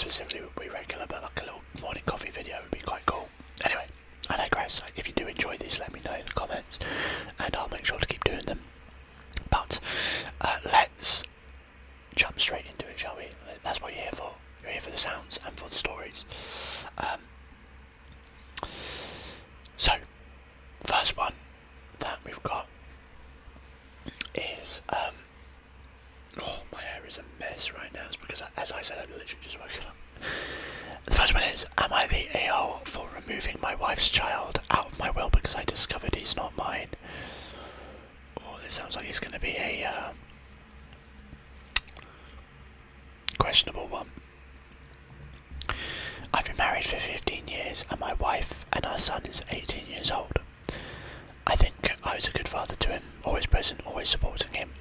specifically would be regular, but like a little morning coffee video would be quite cool. Anyway, I digress. If you do enjoy these, let me know in the comments, and I'll make sure to keep doing them. But let's jump straight into it, shall we? That's what you're here for. You're here for the sounds and for the stories. So, first one that we've got is, oh, my hair is a mess right now. It's because, as I said, I've literally just woken up. The first one is, am I the a-hole for removing my wife's child out of my will because I discovered he's not mine? Oh, this sounds like it's going to be a questionable one. I've been married for 15 years and my wife and our son is 18 years old. I think I was a good father to him, always present, always supporting him.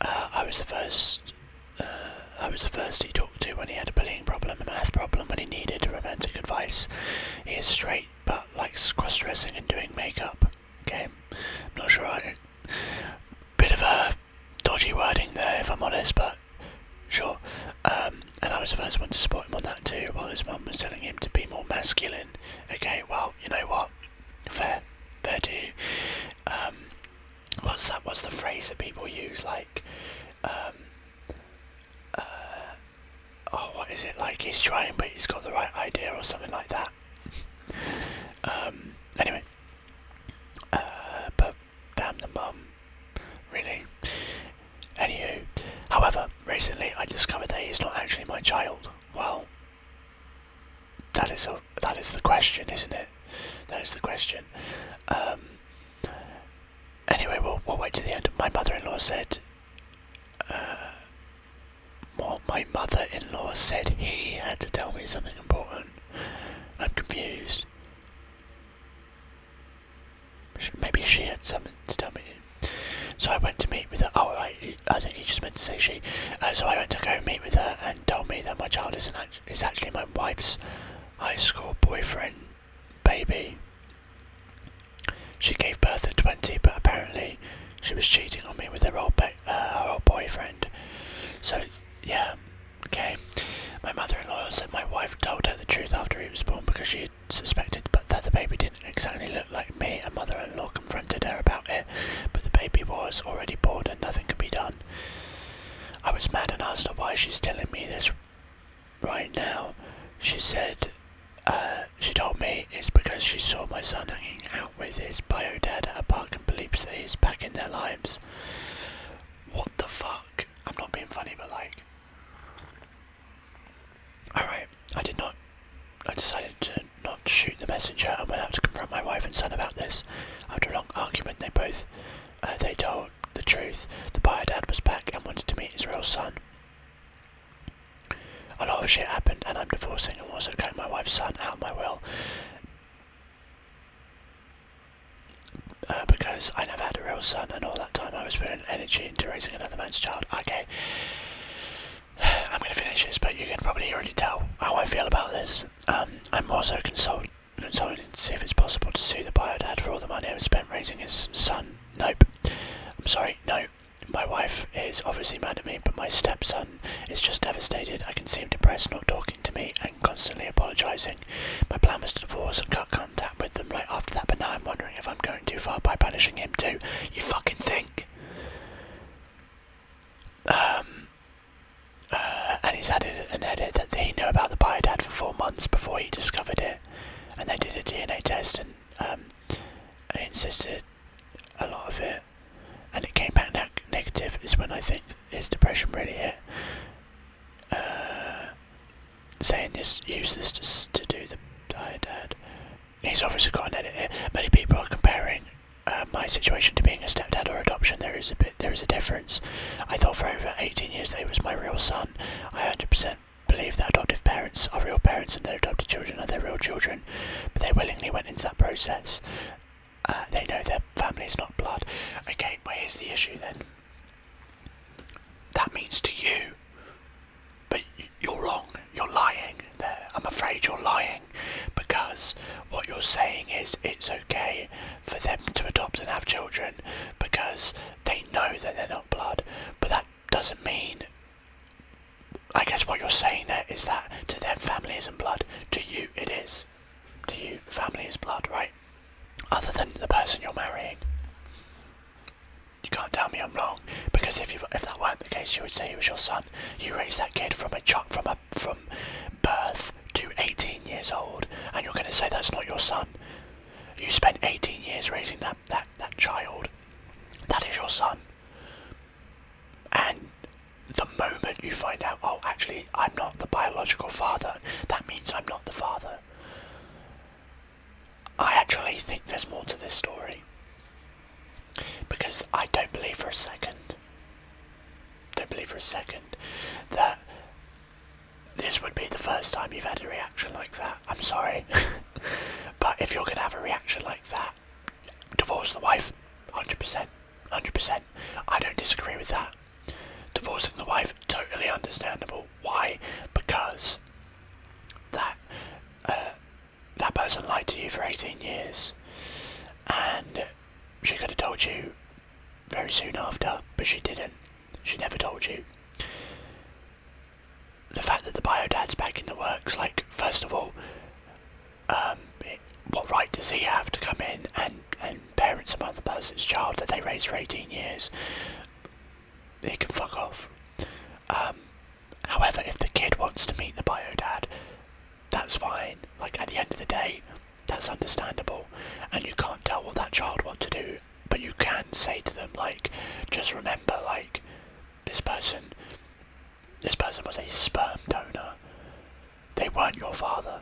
I was the first he talked to when he had a bullying problem, a math problem, when he needed romantic advice. He is straight but likes cross-dressing and doing makeup. Okay, I'm not sure bit of a dodgy wording there if I'm honest, but sure. And I was the first one to support him on that too, while his mum was telling him to be more masculine. Okay, well, you know what? Fair to you. What's the phrase that people use? Like, what is it? Like, he's trying, but he's got the right idea, or something like that. Anyway, but damn the mum, really. Anywho, however, recently I discovered that he's not actually my child. Well, that is the question, isn't it? That is the question. Anyway, we'll wait to the end. My mother-in-law said. My mother-in-law said he had to tell me something important. I'm confused. Maybe she had something to tell me. So I went to meet with her. Oh, I think he just meant to say she. So I went to go meet with her and told me that my child is actually my wife's high school boyfriend baby. She gave birth at 20, but apparently she was cheating on me with her old boyfriend. So, yeah, okay. My mother-in-law said my wife told her the truth after he was born because she had suspected that the baby didn't exactly look like me, and mother-in-law confronted her about it, but the baby was already born and nothing could be done. I was mad and asked her why she's telling me this right now. She said, she told me it's because she saw my son hanging out with his bio dad at a park and believes that he's back in their lives. What the fuck? I'm not being funny, but like... Alright, I decided to not shoot the messenger and went out to confront my wife and son about this. After a long argument, they told the truth. The bio dad was back and wanted to meet his real son. A lot of shit happened, and I'm divorcing and also cutting my wife's son out of my will. Because I never had a real son, and all that time I was putting energy into raising another man's child. Okay, I'm going to finish this, but you can probably already tell how I feel about this. I'm also consulting to see if it's possible to sue the bio dad for all the money I've spent raising his son. Nope. I'm sorry, no. My wife is obviously mad at me, but my stepson is just devastated. I can see him depressed, not talking to me, and constantly apologising. My plan was to divorce and cut contact with them right after that, but now I'm wondering if I'm going too far by punishing him too. You fucking think? And he's added an edit that he knew about the bio dad for 4 months before he discovered it, and they did a DNA test, and I insisted a lot of it, and it came back negative. Is when I think his depression really hit. Saying this, use this to do the bio dad. He's obviously got an edit here. Many people are comparing my situation to being a stepdad or adoption. There is a difference. I thought for over 18 years that he was my real son. I 100% believe that adoptive parents are real parents and their adopted children are their real children, but they willingly went into that process. They know their family is not blood. Okay, but here's the issue then. That means to you, but you're wrong. You're lying there. I'm afraid you're lying, because what you're saying is it's okay for them to adopt and have children because they know that they're not blood, but that doesn't mean, I guess guess what you're saying there is that to them family isn't blood. To you it is. To you family is blood, right? Other than the person you're marrying. You can't tell me I'm wrong, because if that weren't the case, you would say he was your son. You raised that kid from birth to 18 years old, and you're going to say that's not your son. You spent 18 years raising that child. That is your son. And the moment you find out, oh, actually, I'm not the biological father, that means I'm not the father. I actually think there's more to this story. Because I don't believe for a second that this would be the first time you've had a reaction like that. I'm sorry. But if you're going to have a reaction like that, divorce the wife, 100%. 100%. I don't disagree with that. Divorcing the wife, totally understandable. Why? Because that person lied to you for 18 years. And she could have told you very soon after, but she didn't. She never told you. The fact that the bio-dad's back in the works, like, first of all, what right does he have to come in and parent some other person's child that they raised for 18 years? He can fuck off. However, if the kid wants to meet the bio-dad, that's fine. Like, at the end of the day, that's understandable. And you can't tell what that child wants to do, but you can say to them, like, just remember, like, this person was a sperm donor. They weren't your father.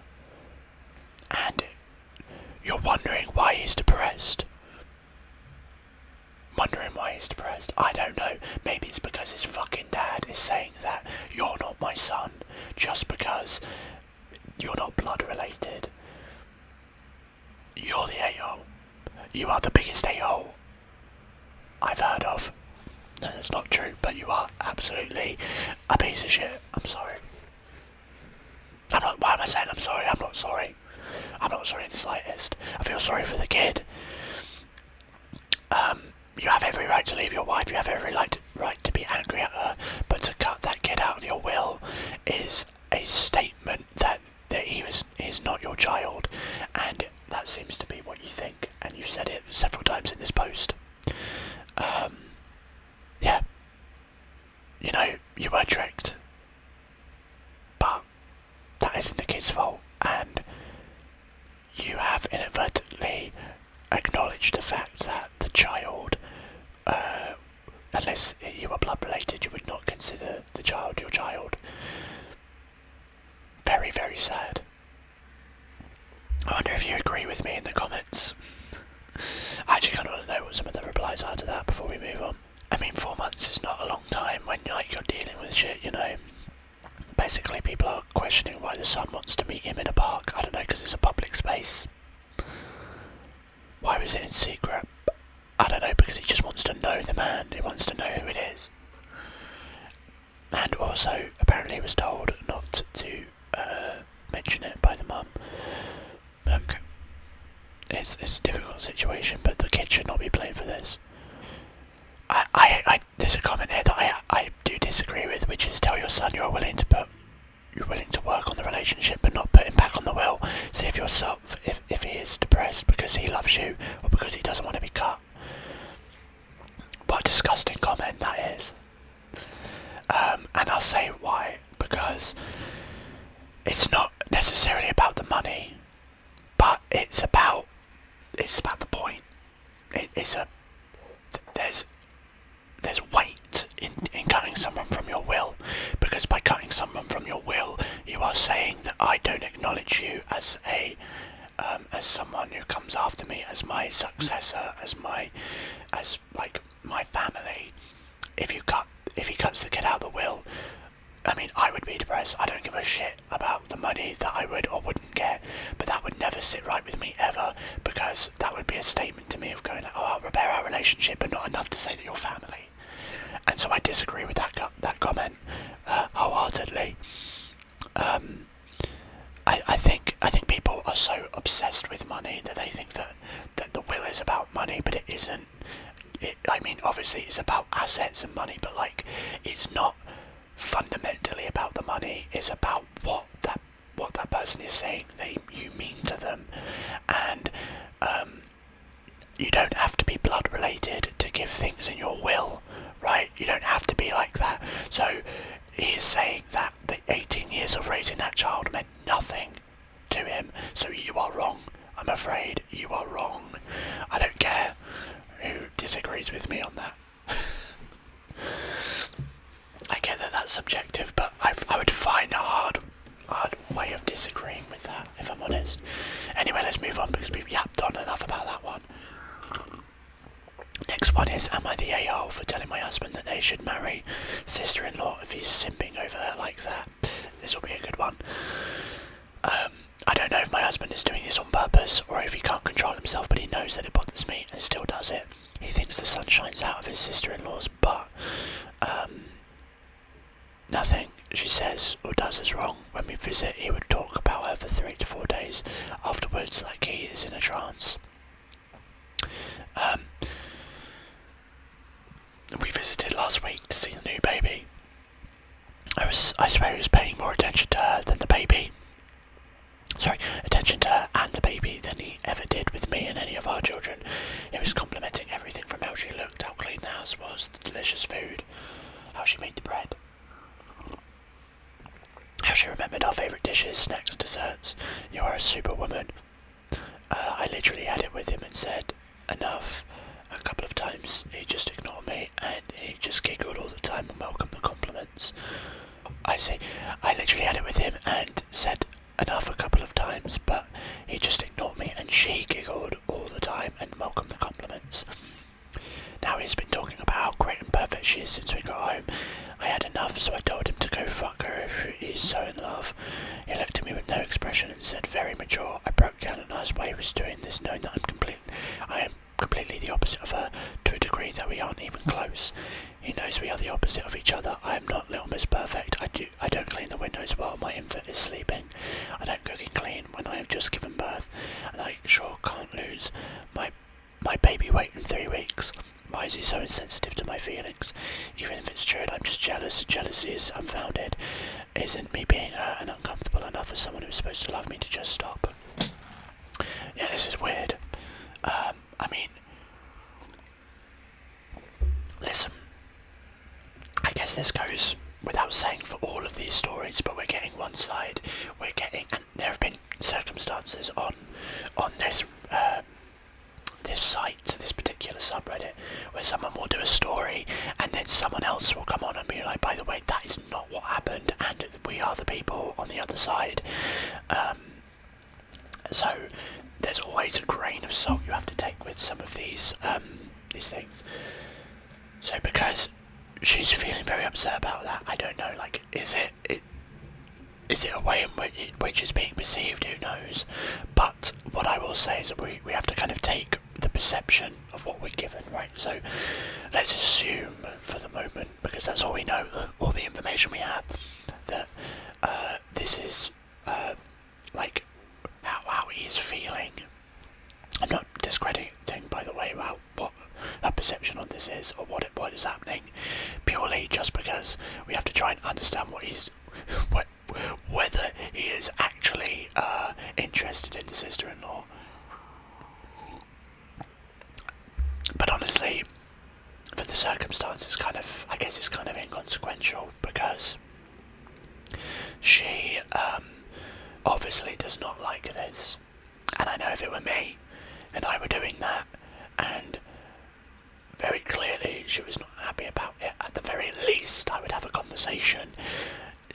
And you're wondering why he's depressed. I don't know. Maybe it's because his fucking dad is saying that you're not my son just because you're not blood related. You're the a-hole. You are the biggest a-hole I've heard of. No, that's not true, but you are absolutely a piece of shit. I'm sorry. Why am I saying I'm sorry? I'm not sorry. I'm not sorry in the slightest. I feel sorry for the kid. You have every right to leave your wife. You have every right to be angry at her. But to cut that kid out of your will is a statement that he's not your child. And that seems to be what you think. And you've said it several times in this post. Yeah. You know, you were tricked. But that isn't the kid's fault. And you have inadvertently acknowledged the fact that the child, unless you were blood related, you would not consider the child your child. Very, very sad. I wonder if you agree with me in the comments. I actually kind of want to know what some of the replies are to that before we move on. I mean, 4 months is not a long time when you're dealing with shit, you know. Basically, people are questioning why the son wants to meet him in a park. I don't know, because it's a public space. Why was it in secret? I don't know, because he just wants to know the man. He wants to know who it is. And also, apparently he was told not to mention it by the mum. Look, it's a difficult situation, but the kid should not be blamed for this. There's a comment here that I do disagree with, which is tell your son you're willing to work on the relationship but not put him back on the will. See if if he is depressed because he loves you or because he doesn't want to be cut. What a disgusting comment that is. And I'll say why. Because it's not necessarily about the money, but it's about the point. There's weight in cutting someone from your will, because by cutting someone from your will, you are saying that I don't acknowledge you as someone who comes after me, as my successor, as my family. If he cuts the kid out of the will, I mean, I would be depressed. I don't give a shit about the money that I would or wouldn't get, but that would never sit right with me ever, because that would be a statement to me of going, oh, I'll repair our relationship, but not enough to say that you're family. And so I disagree with that comment wholeheartedly. I think people are so obsessed with money that they think that the will is about money, but it isn't. I mean, obviously it's about assets and money, but like, it's not fundamentally about the money. It's about what that person is saying that you mean to them, and you don't have to be blood related to give things in your will, right? You don't have to be like that. So he is saying that the 18 years of raising that child meant nothing to him. So you are wrong. I'm afraid you are wrong. I don't care who disagrees with me on that. I get that that's subjective, but I would find a hard way of disagreeing with that, if I'm honest. Anyway, let's move on because we've yapped on enough about that one. Next one is, am I the a-hole for telling my husband that they should marry sister-in-law if he's simping over her like that? This will be a good one. I don't know if my husband is doing this on purpose or if he can't control himself, but he knows that it bothers me and still does it. He thinks the sun shines out of his sister-in-law's butt. Nothing she says or does is wrong. When we visit, he would talk about her for 3 to 4 days afterwards like he is in a trance. We visited last week to see the new baby. I swear he was paying more attention to her than the baby. Attention to her and the baby than he ever did with me and any of our children. He was complimenting everything from how she looked, how clean the house was, the delicious food, how she made the bread, how she remembered our favourite dishes, snacks, desserts. You are a superwoman. I literally had it with him and said enough a couple of times. He just ignored me and he just giggled all the time and welcomed the compliments. I literally had it with him and said enough a couple of times, but he just ignored me and she giggled all the time and welcomed the compliments. Now he's been talking about how great and perfect she is since we got home. I had enough, so I told him to go fuck her if he's so in love. He looked at me with no expression and said, very mature. I broke down and asked why he was doing this, knowing that I am completely the opposite of her, to a degree that we aren't even close. He knows we are the opposite of each other. I am not Little Miss Perfect. I don't clean the windows while my infant is sleeping. I don't cook and clean when I have just given birth, and I sure can't lose my baby weight in 3 weeks. Why is he so insensitive to my feelings? Even if it's true and I'm just jealous, jealousy is unfounded. Isn't me being hurt and uncomfortable enough for someone who's supposed to love me to just stop? Yeah, this is weird. I mean, listen, I guess this goes without saying for all of these stories, but we're getting one side. And there have been circumstances on this this site, this particular subreddit, where someone will do a story and then someone else will come on and be like, by the way, that is not what happened, and we are the people on the other side. So there's always a grain of salt you have to take with some of these things. So because she's feeling very upset about that, I don't know, like, is it a way in which it's being perceived? Who knows? But what I will say is that we have to kind of take the perception of what we're given, right? So let's assume for the moment, because that's all we know, all the information we have, that this is like how he is feeling. I'm not discrediting, by the way, about what our perception on this is or what is happening, purely just because we have to try and understand whether he is actually interested in the sister-in-law. But honestly, for the circumstances, I guess it's kind of inconsequential, because she obviously does not like this. And I know if it were me and I were doing that, and very clearly she was not happy about it, at the very least I would have a conversation.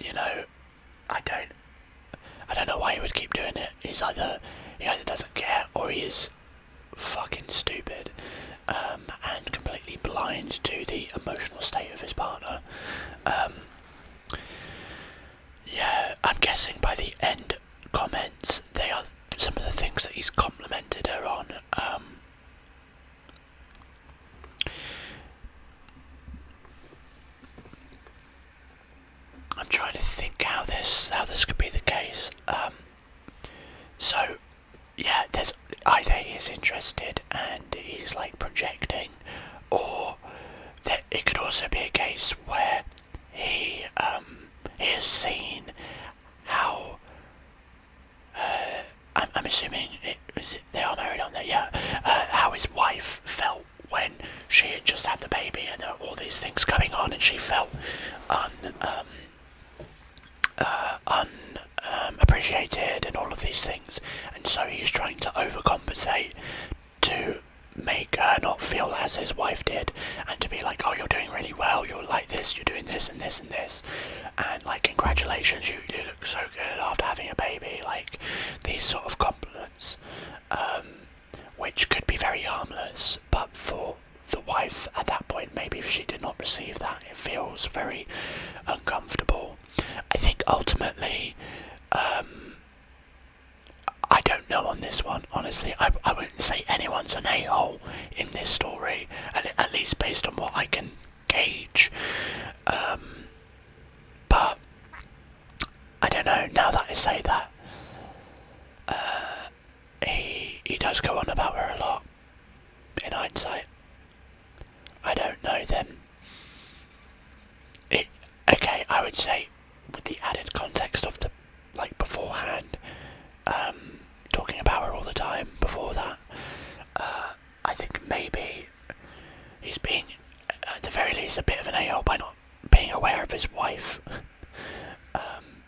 You know, I don't know why he would keep doing it. He either doesn't care or he is fucking stupid and completely blind to the emotional state of his partner. Yeah, I'm guessing by the end comments they are some of the things that he's complimented her on. I'm trying to think how this could be the case. So yeah, there's either he's interested and he's like projecting, or that it could also be a case where he just seen how I'm assuming they are married, aren't they? Yeah. How his wife felt when she had just had the baby and there were all these things going on, and she felt unappreciated and all of these things, and so he's trying to overcompensate to make her not feel as his wife did, and to be like, oh, you're doing really well, you're like this, you're doing this and this and this, and like, congratulations, you look so good after having a baby, like these sort of compliments, which could be very harmless, but for the wife at that point, maybe if she did not receive that, it feels very uncomfortable. I think ultimately, I don't know on this one, honestly. I wouldn't say anyone's an a-hole in this story, at least based on what I can gauge. But I don't know, now that I say that, he does go on about her a lot, in hindsight. I don't know then. Okay, I would say, with the added context of the, like, beforehand, talking about her all the time before that, I think maybe he's being, at the very least, a bit of an a-hole by not being aware of his wife.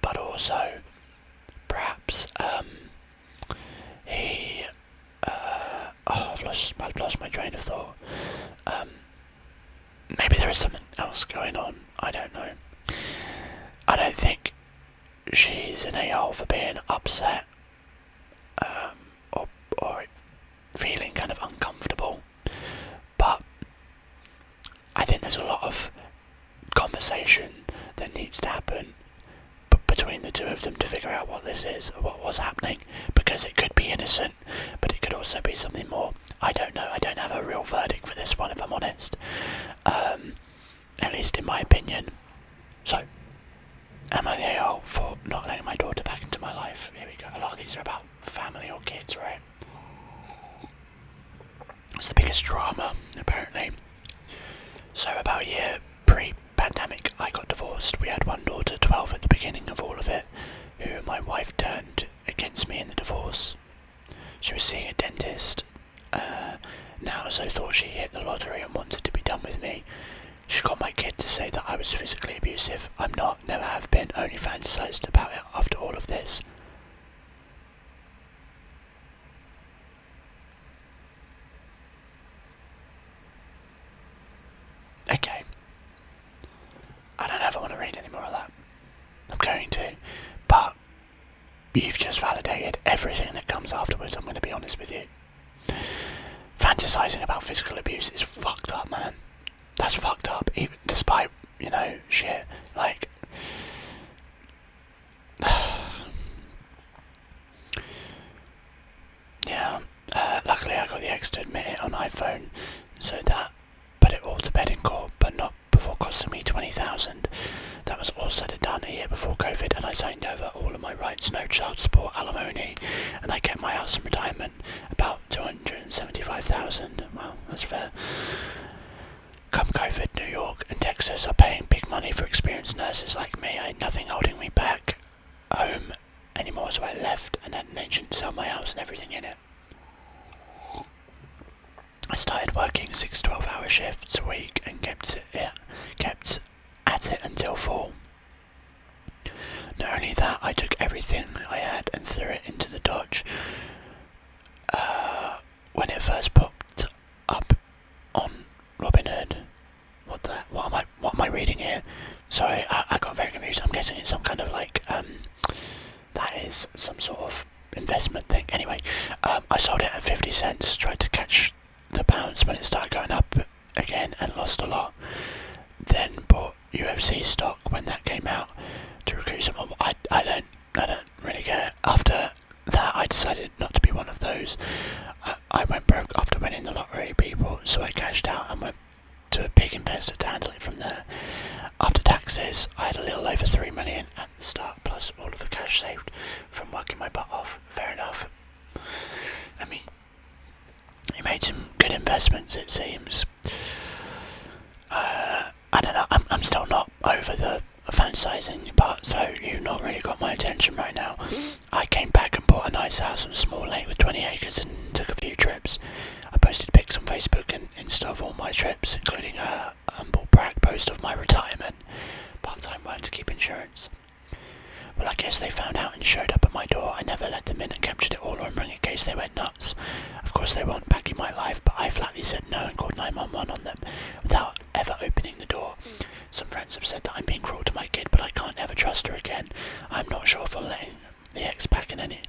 But also, perhaps, he, I've lost my train of thought. Maybe there is something else going on, I don't know. I don't think she's an a-hole for being upset, or feeling kind of uncomfortable, but I think there's a lot of conversation that needs to happen between the two of them to figure out what this is, or what was happening, because it could be innocent, but it could also be something more. I don't know, I don't have a real verdict for this one, if I'm honest, at least in my opinion. So, am I the a-hole for not letting my daughter back into my life? Here we go. A lot of these are about family or kids, right? It's the biggest drama, apparently. So about a year pre-pandemic, I got divorced. We had one daughter, 12 at the beginning of all of it, who my wife turned against me in the divorce. She was seeing a dentist now, so thought she hit the lottery and wanted to be done with me. She got my kid to say that I was physically abusive. I'm not, never have been, only fantasized about it after all of this. Okay. I don't ever want to read any more of that. I'm going to. But you've just validated everything that comes afterwards, I'm going to be honest with you. Fantasizing about physical abuse is fucked up, man. That's fucked up, even despite, you know, shit. Like, yeah. Luckily I got the ex to admit it on iPhone, so that put it all to bed in court, but not before costing me 20,000. That was all said and done a year before COVID, and I signed over all of my rights, no child support, alimony, and I kept my house in retirement, about 275,000. Well, that's fair. Come COVID, New York and Texas are paying big money for experienced nurses like me. I had nothing holding me back home anymore, so I left and had an agent sell my house and everything in it. I started working 6 12-hour shifts a week and kept at it until fall. Not only that, I took everything I had and threw it into the Dodge. When it first popped up on Robinhood. What am I reading here? Sorry, I got very confused. I'm guessing it's some kind of like that is some sort of investment thing. Anyway, I sold it at 50 cents, tried to catch the bounce when it started going up again and lost a lot. Then bought UFC stock when that came out to recruit someone. I don't really care. After that, I decided not to be one of those. I went broke after winning the lottery, people, so I cashed out and went to a big investor to handle it from there. After taxes, I had a little over 3 million at the start, plus all of the cash saved from working my butt off. Fair enough. I mean, he made some good investments, it seems. I don't know, I'm still not over the fantasizing part, so you've not really got my attention right now. I came back and bought a nice house on a small lake with 20 acres and took a few trips. I posted pics on Facebook and Insta of all my trips, including a humble brag post of my retirement, part-time work to keep insurance. Well, I guess they found out and showed up at my door. I never let them in and captured it all on ring in case they went nuts. Of course they weren't back in my life, but I flatly said no and called 911 on them without ever opening the door. Some friends have said that I'm being cruel to my kid, but I can't ever trust her again. I'm not sure for letting the ex back in any...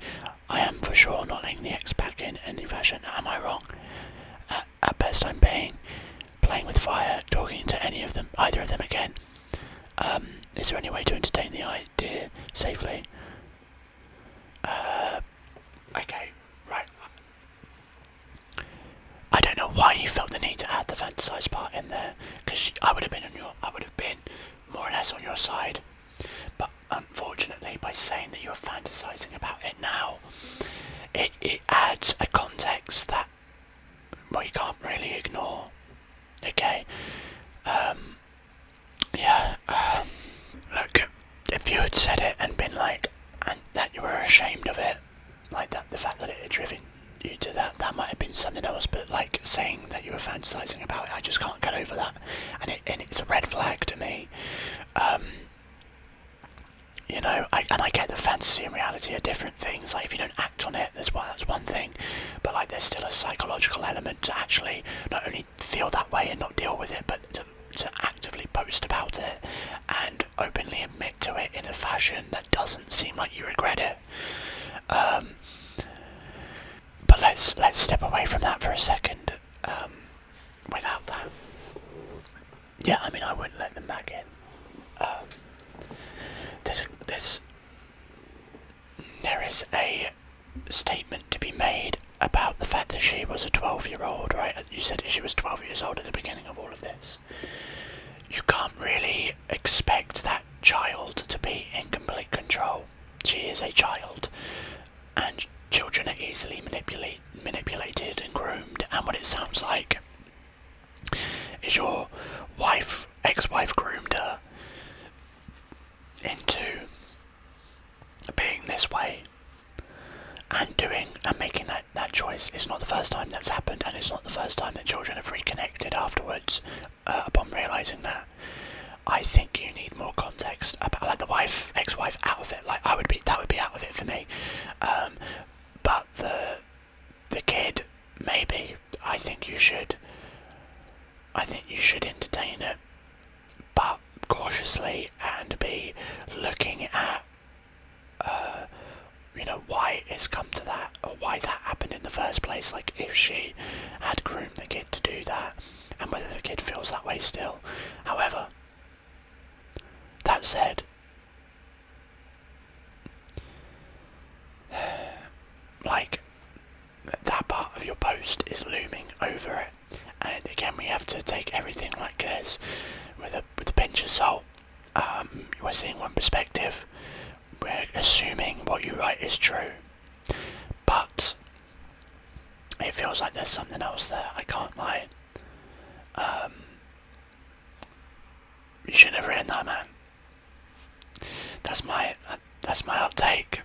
I am for sure not letting the ex back in any fashion. Am I wrong? At best I'm playing with fire, talking to either of them again. Is there any way to entertain the idea safely? Okay, right. I don't know why you felt the need to add the fantasize part in there, because I would have been more or less on your side. But unfortunately, by saying that you're fantasizing about it now, it adds a context that we can't really ignore. Okay. Look, if you had said it and been like, and that you were ashamed of it, like that, the fact that it had driven you to that might have been something else, but like saying that you were fantasizing about it, I just can't get over that, and it's a red flag to me. You know, I get the fantasy and reality are different things. Like if you don't act on it, that's one thing, but like there's still a psychological element to actually not only feel that way and not deal with it, but to actively post about it and openly admit to it in a fashion that doesn't seem like you regret it. But let's step away from that for a second. Without that, yeah, I mean, I wouldn't let them back in. There is a statement to be made about the fact that she was a 12-year-old, right? You said that she was 12 years old at the beginning of all of this. You can't really expect that child to be in complete control. She is a child, and children are easily manipulated and groomed, and what it sounds like is your ex-wife groomed her into being this way and making that choice. It's not the first time that's happened, and it's not the first time that children have reconnected afterwards upon realising that. I think you need more context about, like, the ex-wife out of it. Like that would be out of it for me. But the kid, maybe. I think you should entertain it, but cautiously, and be looking at why it's come to that, or why that happened in the first place. Like if she had groomed the kid to do that, and whether the kid feels that way still. However, that said, like, that part of your post is looming over it, and again we have to take everything like this with a pinch of salt. We're seeing one perspective, we're assuming what you write is true, but it feels like there's something else there. I can't lie. You shouldn't have written that, man. That's my hot take.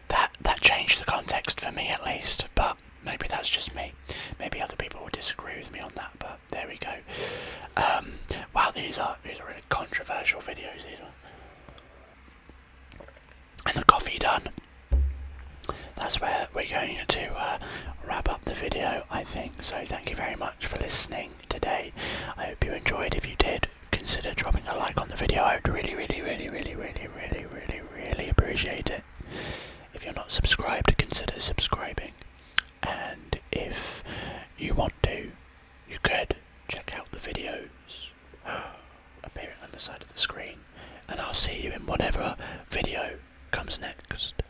That changed the context for me, at least, but maybe that's just me. Maybe other people will disagree with me on that, but there we go. Wow, these are really controversial videos, these are. And the coffee done. That's where we're going to wrap up the video, I think. So thank you very much for listening today. I hope you enjoyed. If you did, consider dropping a like on the video. I would really appreciate it. If you're not subscribed, consider subscribing. And if you want to, you could check out the videos appearing on the side of the screen. And I'll see you in whatever video comes next.